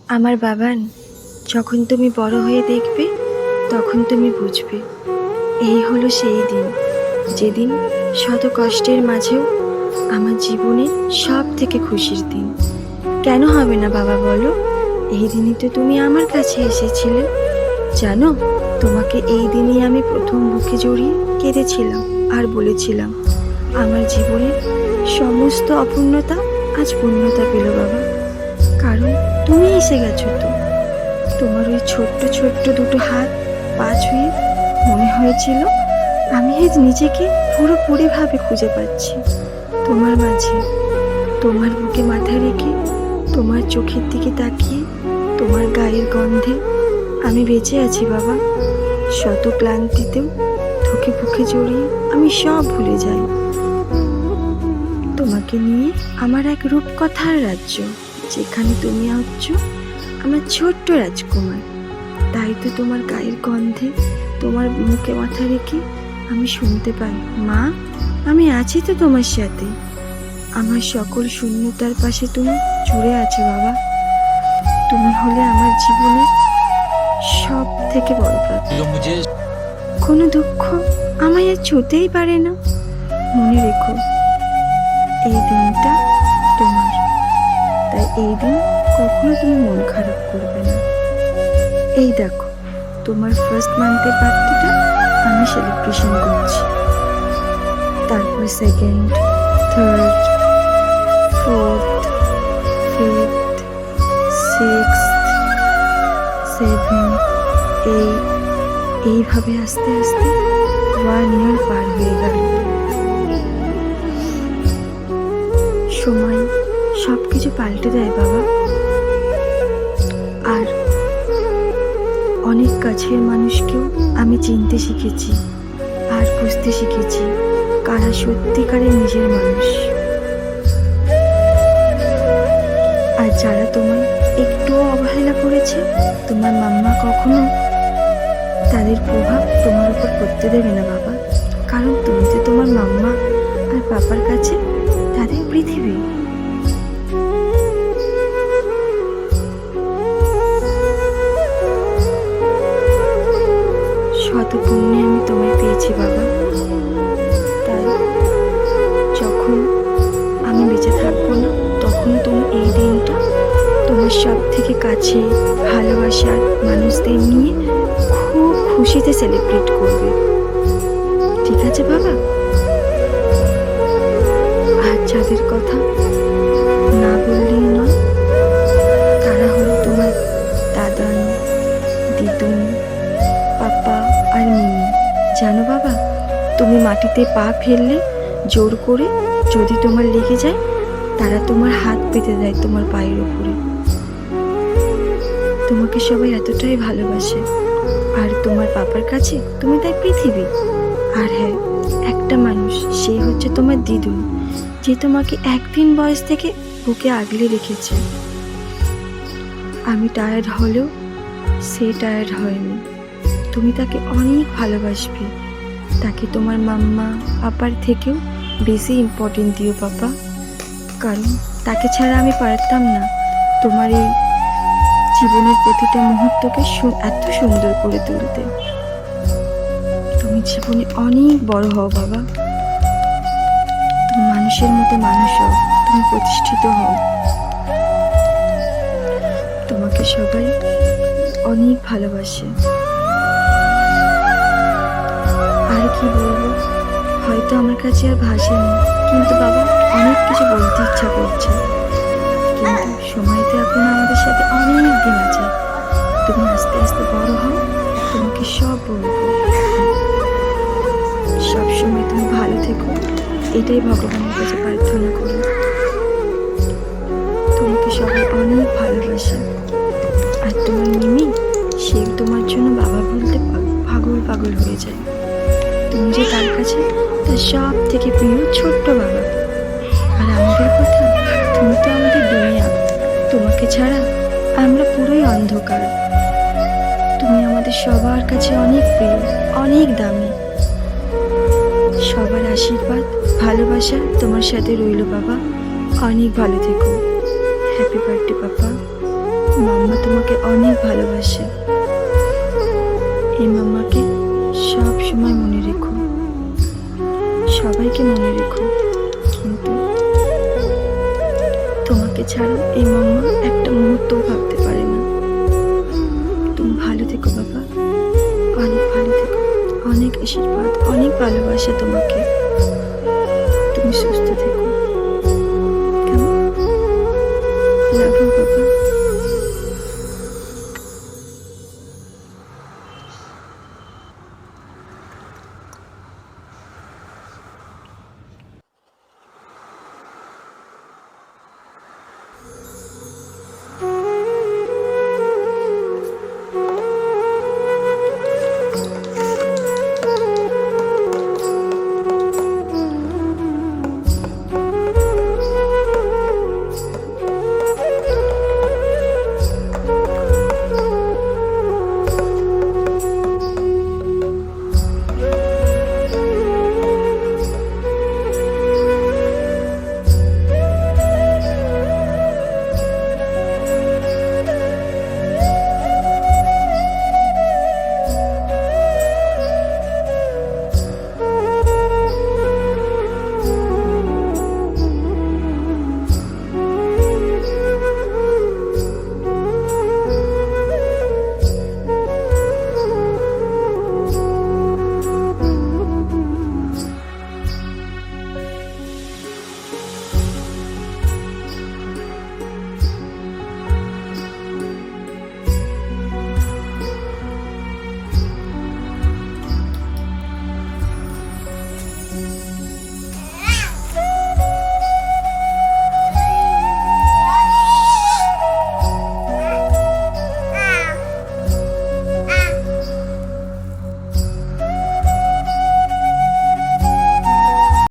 আমার বাবান, যখন তুমি বড় হয়ে দেখবে তখন তুমি বুঝবে এই হলো সেই দিন যেদিন শত কষ্টের মাঝেও আমার জীবনের সব থেকে খুশির দিন। কেন হবে না বাবা বলো? এই দিনই তো তুমি আমার কাছে এসেছিলে। জানো, তোমাকে এই দিনই আমি প্রথম বুকে জড়িয়ে কেঁদেছিলাম আর বলেছিলাম আমার জীবনের সমস্ত অপূর্ণতা আজ পূর্ণতা পেল বাবা, কারণ তুমি এসে গেছো। তো তোমার ওই ছোট্ট ছোট্ট দুটো হাত পা ছুঁয়ে মনে হয়েছিল আমি আজ নিজেকে পুরোপুরিভাবে খুঁজে পাচ্ছি তোমার মাঝে। তোমার বুকে মাথা রেখে, তোমার চোখের দিকে তাকিয়ে, তোমার গায়ের গন্ধে আমি বেঁচে আছি বাবা। শত ক্লান্তিতেও তোকে বুকে জড়িয়ে আমি সব ভুলে যাই। তোমাকে নিয়ে আমার এক রূপকথার রাজ্য, যেখানে তুমি হচ্ছ আমার ছোট্ট রাজকুমার। তাই তো তোমার গায়ের গন্ধে, তোমার মুখে মাথা রেখে আমি শুনতে পাই, মা আমি আছি তো তোমার সাথে। আমার সকল শূন্যতার পাশে তুমি জুড়ে আছো বাবা। তুমি হলে আমার জীবনের সব থেকে বড় প্রাপ্তি। কোনো দুঃখ আমায় আর ছুঁতেই পারে না। মনে রেখো, এই দিনটা তোমার, তাই এই দিন কখনো তুমি মন খারাপ করবে না। এই দেখো, তোমার ফার্স্ট মান্থের বার্থডেটা আমি সেলিব্রেশন করছি, তারপর second, third, fourth, fifth, sixth, seven, এইভাবে আস্তে আস্তে 1 ইয়ার পার হয়ে গেল। সময় সব কিছু পাল্টে দেয় বাবা। আর অনেক কাছের মানুষকেও আমি চিনতে শিখেছি আর বুঝতে শিখেছি কারা সত্যিকারের নিজের মানুষ। আর যারা তোমায় একটুও অবহেলা করেছে, তোমার মাম্মা কখনো তাদের প্রভাব তোমার উপর পড়তে দেবে না বাবা, কারণ তুমি তো তোমার মাম্মা আর পাপার কাছে তাদের পৃথিবী। শত পুণ্যে আমি তোমায় পেয়েছি বাবা। তাই যখন আমি বেঁচে থাকবো না, তখন তুমি এই দিনটা তোমার সব থেকে কাছে ভালোবাসার মানুষদের নিয়ে খুব খুশিতে সেলিব্রেট করবে, ঠিক আছে বাবা? আর যাদের কথা না বললেই নয়, তারা হলো তোমার দাদান, দিদুন, পাপা আর মিমি। জানো বাবা, তুমি মাটিতে পা ফেললে জোর করে যদি তোমার লেগে যায়, তারা তোমার হাত পেতে দেয় তোমার পায়ের উপরে। তোমাকে সবাই এতটাই ভালোবাসে, আর তোমার পাপার কাছে তুমি তাই পৃথিবী। আর হ্যাঁ, একটা মানুষ, সে হচ্ছে তোমার দিদুন, যে তোমাকে একদিন বয়স থেকে বুকে আগলে রেখেছে। আমি টায়ার্ড হলেও সে টায়ার্ড হয়নি। তুমি তাকে অনেক ভালোবাসবে, তাকে তোমার মাম্মা পাপার থেকেও বেশি ইম্পর্টেন্ট দিও পাপা, কারণ তাকে ছাড়া আমি পারতাম না তোমার এই জীবনের প্রতিটা মুহূর্তকে এত সুন্দর করে তুলতে। তুমি জীবনে অনেক বড় হও বাবা, তুমি মানুষের মতো মানুষ হও, তুমি প্রতিষ্ঠিত হও। তোমাকে সবাই অনেক ভালোবাসে। আর কি বলবো, হয়তো আমার কাছে আর ভাষা নেই, কিন্তু বাবা অনেক কিছু বলতে ইচ্ছা করছে, কিন্তু সময় তো এখন আমাদের সাথে অনেক দিন আছে। তুমি আস্তে আস্তে বড় হও, তোমাকে সব বলবো। সবসময় তুমি ভালো থেকো, এটাই ভগবানের কাছে প্রার্থনা করি। তোমাকে সবাই অনেক ভালোবাসে। আর তোমার মিমি, সে তোমার জন্য বাবা বলতে পাগল পাগল হয়ে যায়। তুমি যে তার কাছে তার সব থেকে প্রিয় ছোট্ট বাবা। আর আমাদের কথা, তুমি তো আমাদের দুনিয়া, তোমাকে ছাড়া আমরা পুরোই অন্ধকার। তুমি আমাদের সবার কাছে অনেক প্রিয়, অনেক দামি। সবার আশীর্বাদ, ভালোবাসা তোমার সাথে রইল বাবা। অনেক ভালো থেকো। হ্যাপি বার্থডে পাপা। মাম্মা তোমাকে অনেক ভালোবাসে। এই মাম্মাকে সব সময় মনে রেখো, সবাইকে মনে রেখো, কিন্তু তোমাকে ছাড়া এই মাম্মা একটা মুহূর্তও ভাবতে পারে না। তুমি ভালো থেকো বাবা, অনেক ভালো থেকো। অনেক আশীর্বাদ, অনেক ভালোবাসা তোমাকে। তুমি সুস্থ থেকো, কেমন? লাভ ইউ বাবা।